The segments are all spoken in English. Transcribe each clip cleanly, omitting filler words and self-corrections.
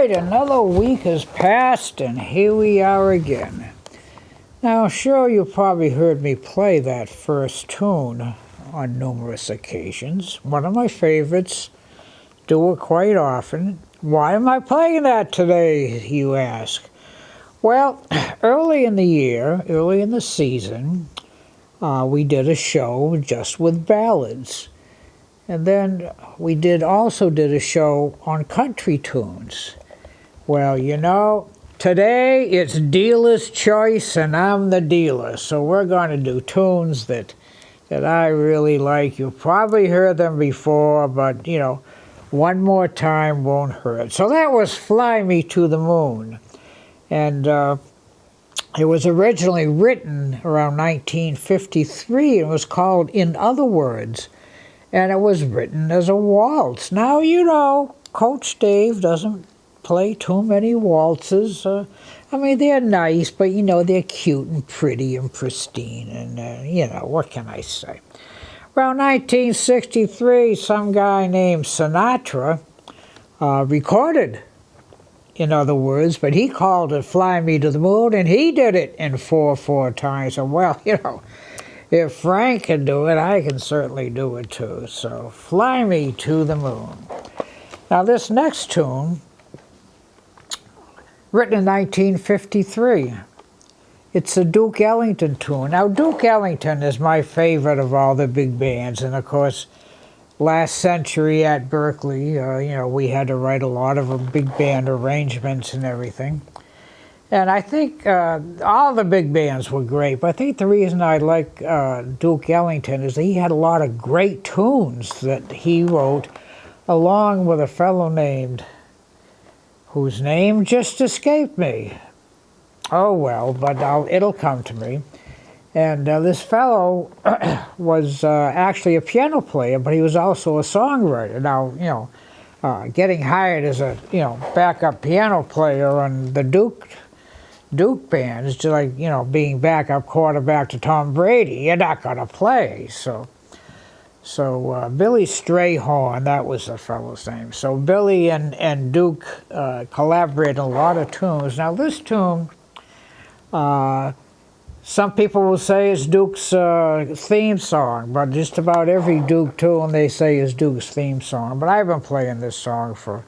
right, another week has passed and here we are again. Now, sure, you probably heard me play that first tune on numerous occasions. One of my favorites, do it quite often. Why am I playing that today, you ask? Well, early in the year, early in the season, we did a show just with ballads. And then we also did a show on country tunes. Well, you know, today it's dealer's choice and I'm the dealer. So we're going to do tunes that I really like. You've probably heard them before, but, you know, one more time won't hurt. So that was Fly Me to the Moon. And it was originally written around 1953. It was called In Other Words. And it was written as a waltz. Now, you know, Coach Dave doesn't play too many waltzes. I mean, they're nice, but, you know, they're cute and pretty and pristine. And, you know, what can I say? Around 1963, some guy named Sinatra recorded In Other Words, but he called it Fly Me to the Moon, and he did it in 4/4 times. And, well, you know, if Frank can do it, I can certainly do it too. So, Fly Me to the Moon. Now, this next tune, written in 1953, it's a Duke Ellington tune. Now, Duke Ellington is my favorite of all the big bands, and of course, last century at Berkeley, you know, we had to write a lot of big band arrangements and everything. And I think all the big bands were great, but I think the reason I like Duke Ellington is that he had a lot of great tunes that he wrote along with a fellow named, whose name just escaped me. Oh well, but it'll come to me. And this fellow was actually a piano player, but he was also a songwriter. Now, you know, getting hired as a, you know, backup piano player on the Duke bands, just like, you know, being backup quarterback to Tom Brady, you're not going to play. So Billy Strayhorn, that was the fellow's name. So Billy and Duke collaborated a lot of tunes. Now this tune, some people will say it's Duke's theme song, but just about every Duke tune they say is Duke's theme song. But I've been playing this song for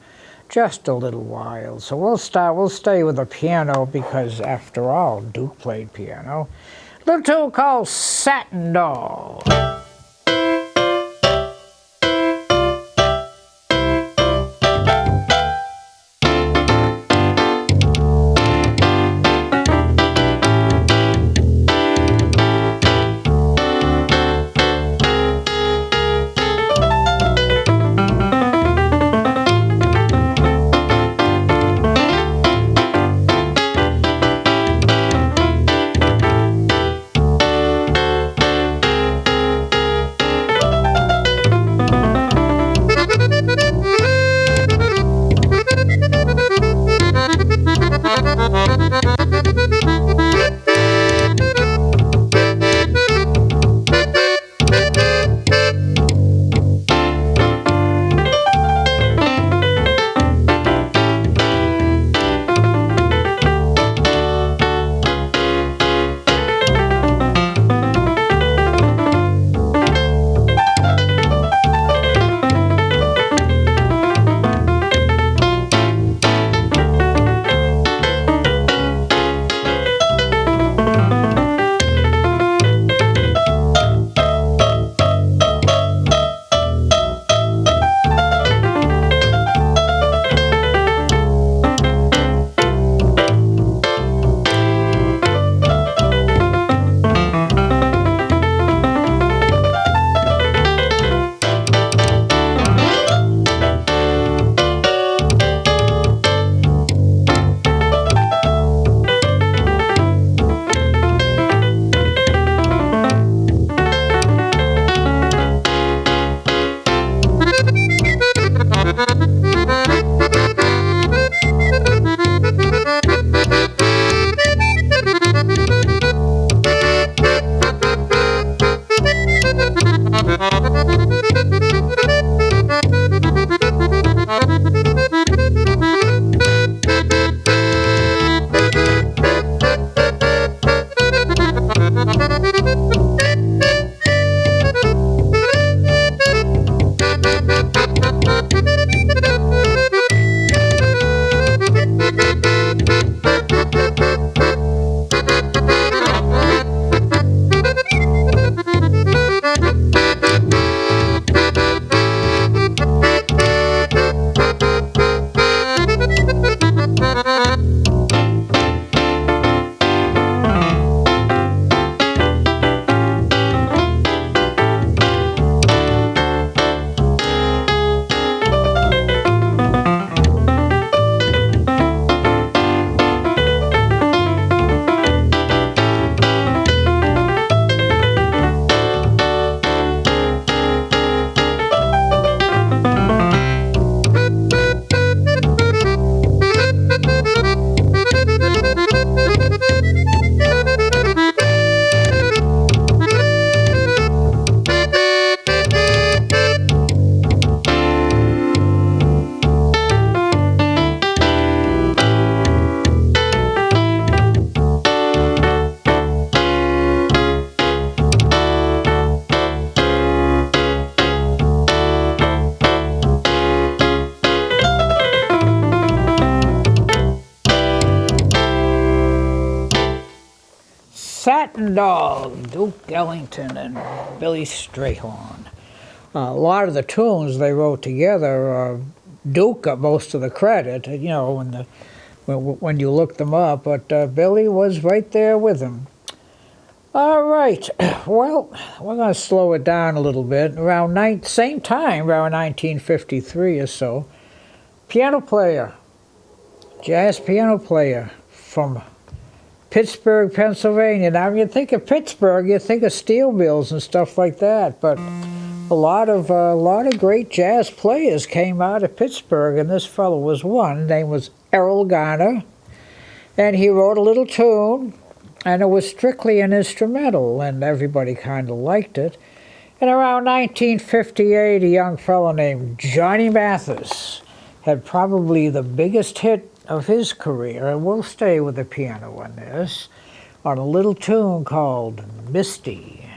just a little while. So we'll stay with the piano because, after all, Duke played piano. A little tune called Satin Doll. Satin Doll, Duke Ellington and Billy Strayhorn. A lot of the tunes they wrote together, Duke got most of the credit, when you look them up, but Billy was right there with him. All right, well, we're going to slow it down a little bit. Same time, around 1953 or so, jazz piano player from Pittsburgh, Pennsylvania. Now, when you think of Pittsburgh, you think of steel mills and stuff like that, but a lot of great jazz players came out of Pittsburgh, and this fellow was one. His name was Errol Garner, and he wrote a little tune, and it was strictly an instrumental, and everybody kind of liked it. And around 1958, a young fellow named Johnny Mathis had probably the biggest hit of his career, and we'll stay with the piano on this, on a little tune called Misty.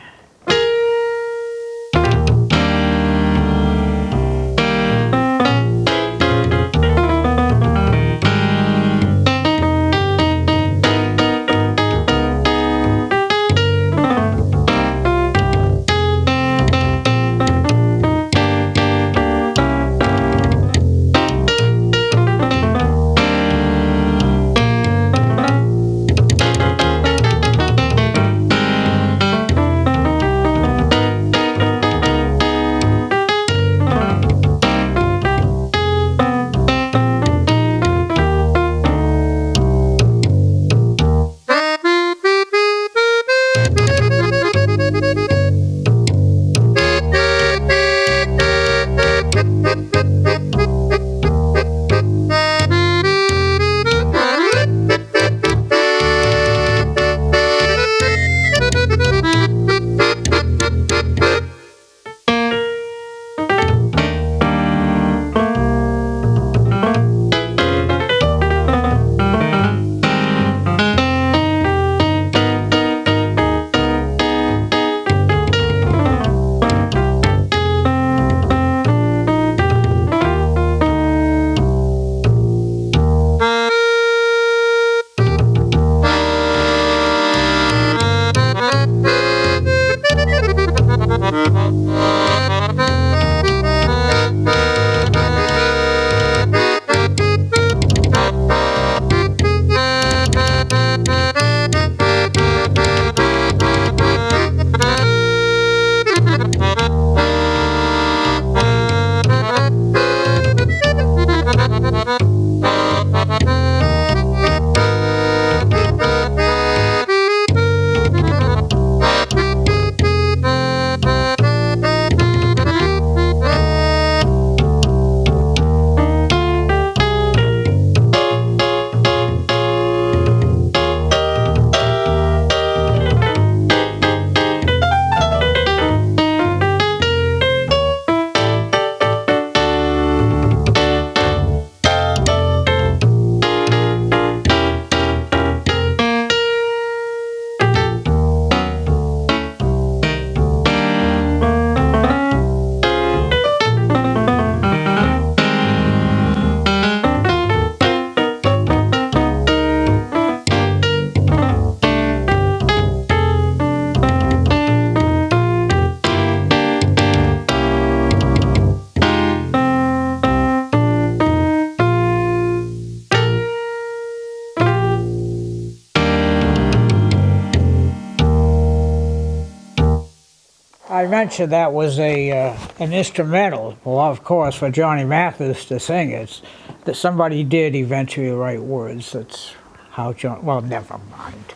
I mentioned that was an instrumental. Well, of course, for Johnny Mathis to sing it, that somebody did eventually write words. That's how John. Well, never mind.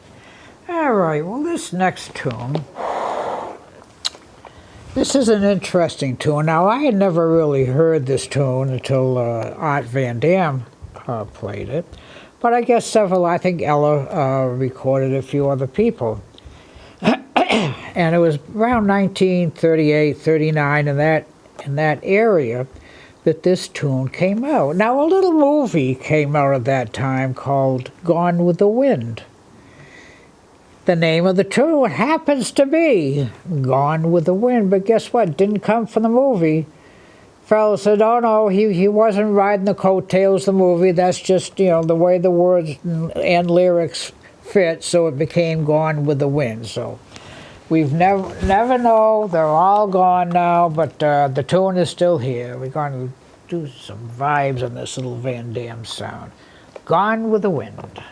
All right. Well, this next tune. This is an interesting tune. Now, I had never really heard this tune until Art Van Dam played it, but I guess I think Ella recorded a few other people. And it was around 1938, 39, in that area that this tune came out. Now, a little movie came out at that time called Gone with the Wind. The name of the tune happens to be Gone with the Wind, but guess what? It didn't come from the movie. Fellow said, oh no, he wasn't riding the coattails of the movie. That's just, the way the words and lyrics fit, so it became Gone with the Wind. So we've never know. They're all gone now, but the tune is still here. We're going to do some vibes on this little Van Damme sound. Gone with the Wind.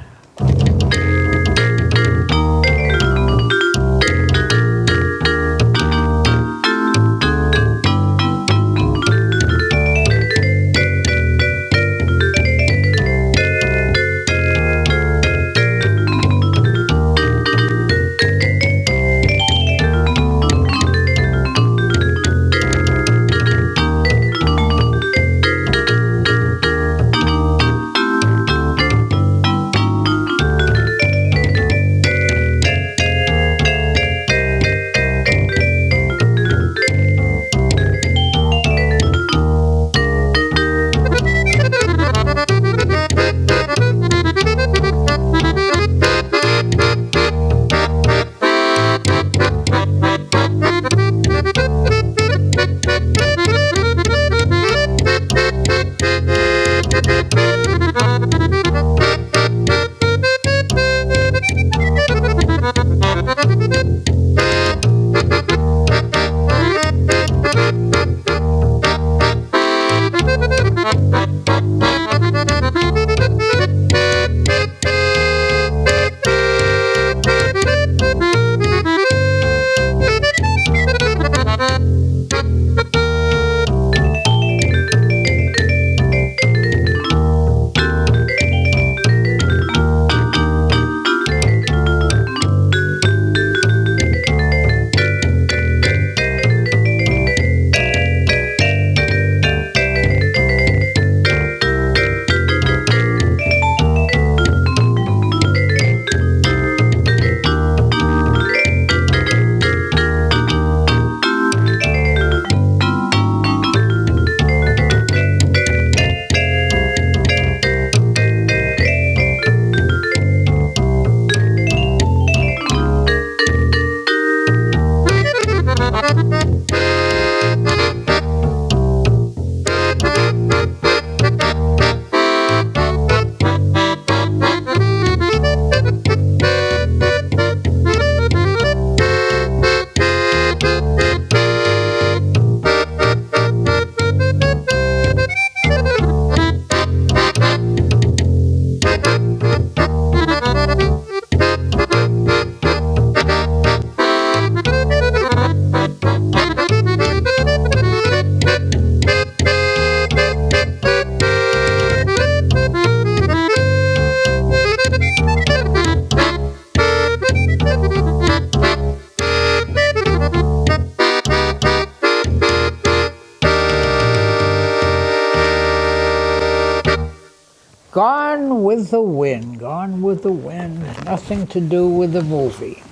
Gone with the Wind, Gone with the Wind, nothing to do with the movie.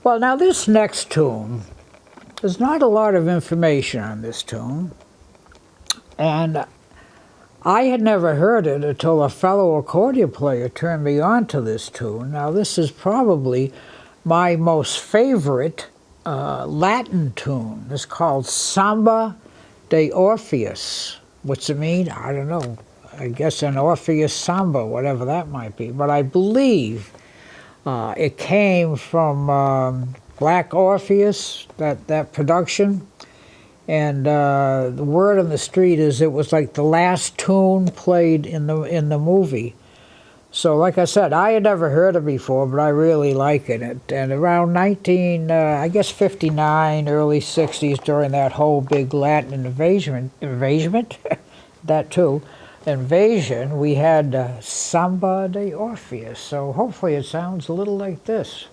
Well, now this next tune, there's not a lot of information on this tune, and I had never heard it until a fellow accordion player turned me on to this tune. Now this is probably my most favorite Latin tune. It's called Samba de Orpheus. What's it mean? I don't know. I guess an Orpheus samba, whatever that might be. But I believe it came from Black Orpheus, that production. And the word on the street is it was like the last tune played in the movie. So like I said, I had never heard it before, but I really like it. And around 59, early 60s, during that whole big Latin invasion, that too, invasion, we had Samba de Orpheus. So hopefully it sounds a little like this.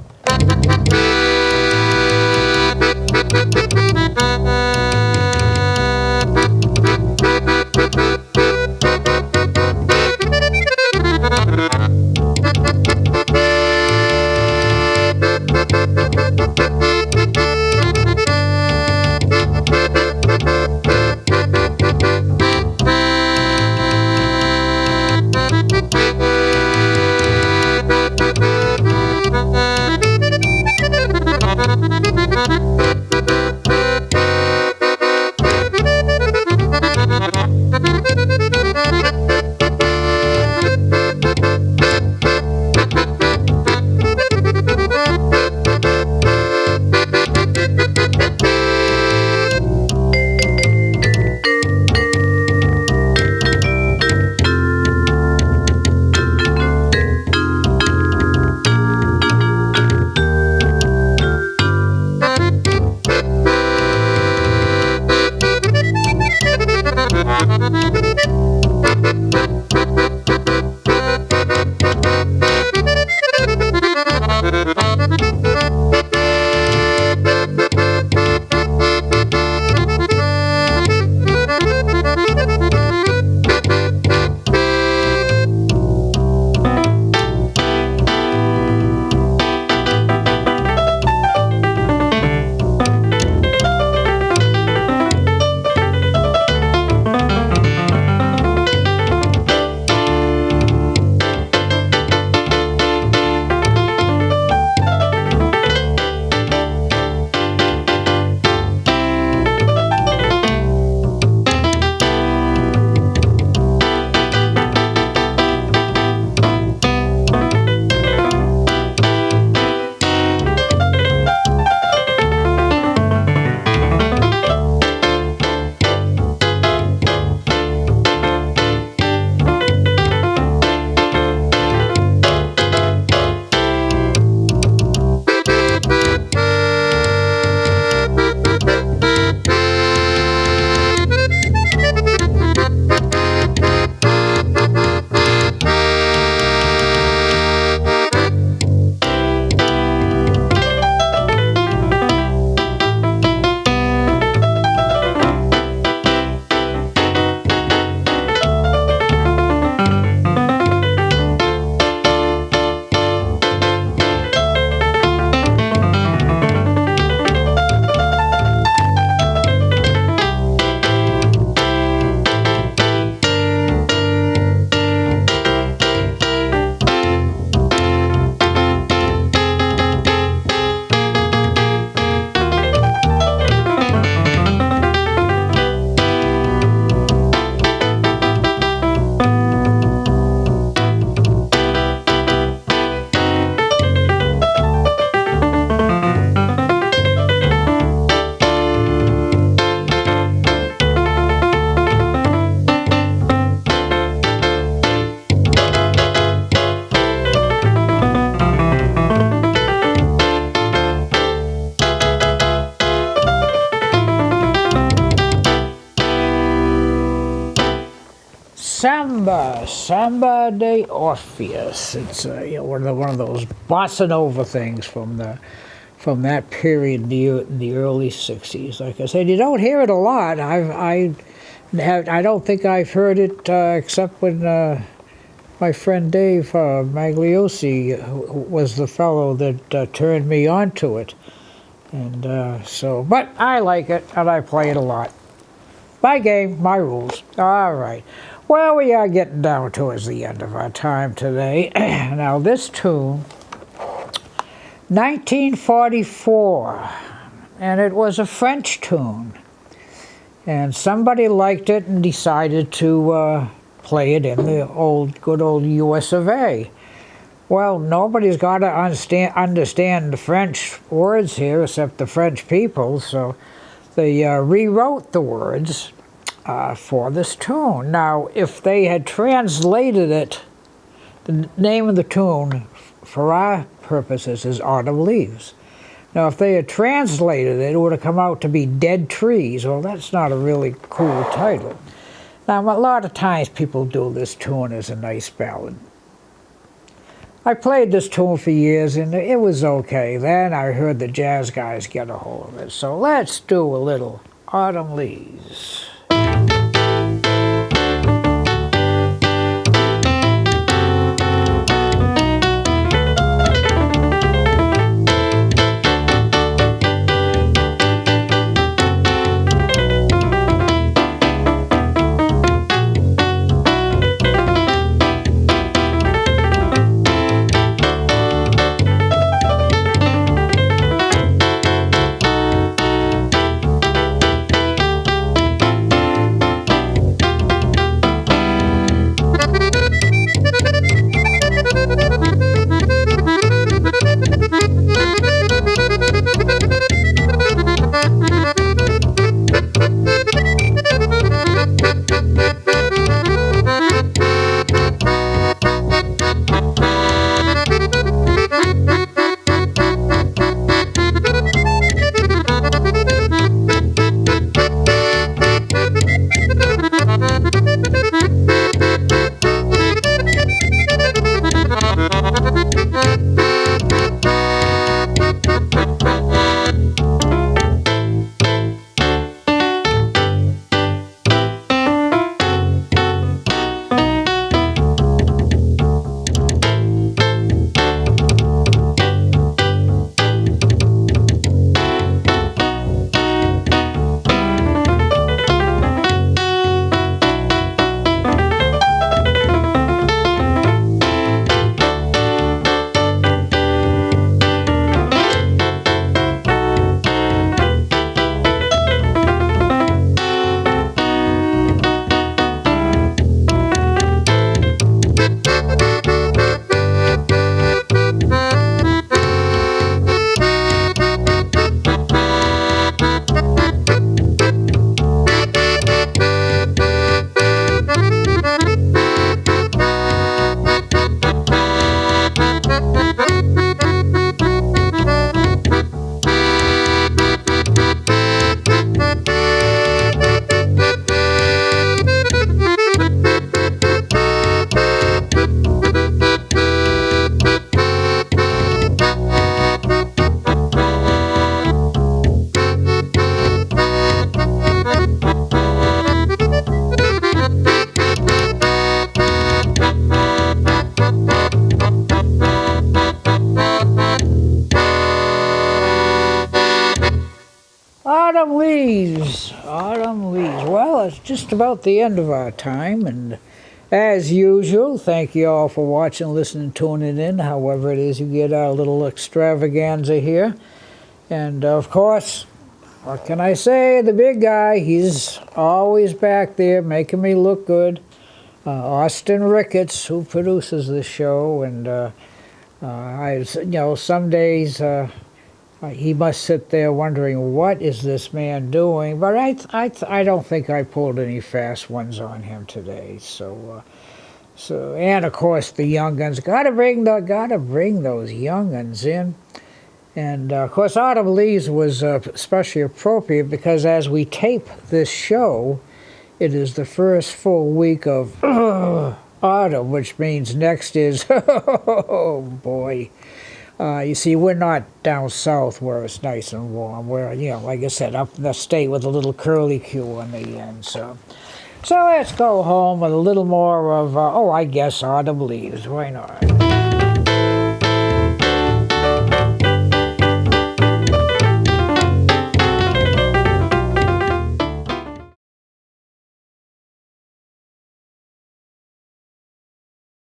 Samba de Orpheus. It's one of those bossa nova things from that period in the early '60s. Like I said, you don't hear it a lot. I don't think I've heard it except when my friend Dave Magliosi was the fellow that turned me on to it. And but I like it, and I play it a lot. My game, my rules. All right. Well, we are getting down towards the end of our time today. Now, this tune, 1944, and it was a French tune. And somebody liked it and decided to play it in the good old US of A. Well, nobody's got to understand the French words here except the French people, so they rewrote the words for this tune. Now, if they had translated it, the name of the tune, for our purposes, is Autumn Leaves. Now, if they had translated it, it would have come out to be Dead Trees. Well, that's not a really cool title. Now, a lot of times people do this tune as a nice ballad. I played this tune for years, and it was okay. Then I heard the jazz guys get a hold of it. So let's do a little Autumn Leaves. Autumn Leaves, Autumn Leaves. Well, it's just about the end of our time, and as usual, thank you all for watching, listening, tuning in, however it is you get our little extravaganza here. And of course, what can I say, the big guy, he's always back there making me look good. Austin Ricketts, who produces this show, and some days he must sit there wondering, what is this man doing? But I don't think I pulled any fast ones on him today. So and of course the young guns, gotta bring those young guns in. And of course Autumn Leaves was especially appropriate because as we tape this show, It is the first full week of autumn, which means next is, oh boy. You see, we're not down south where it's nice and warm. We're, like I said, up in the state with a little curly Q on the end. So let's go home with a little more of, I guess, autumn leaves. Why not?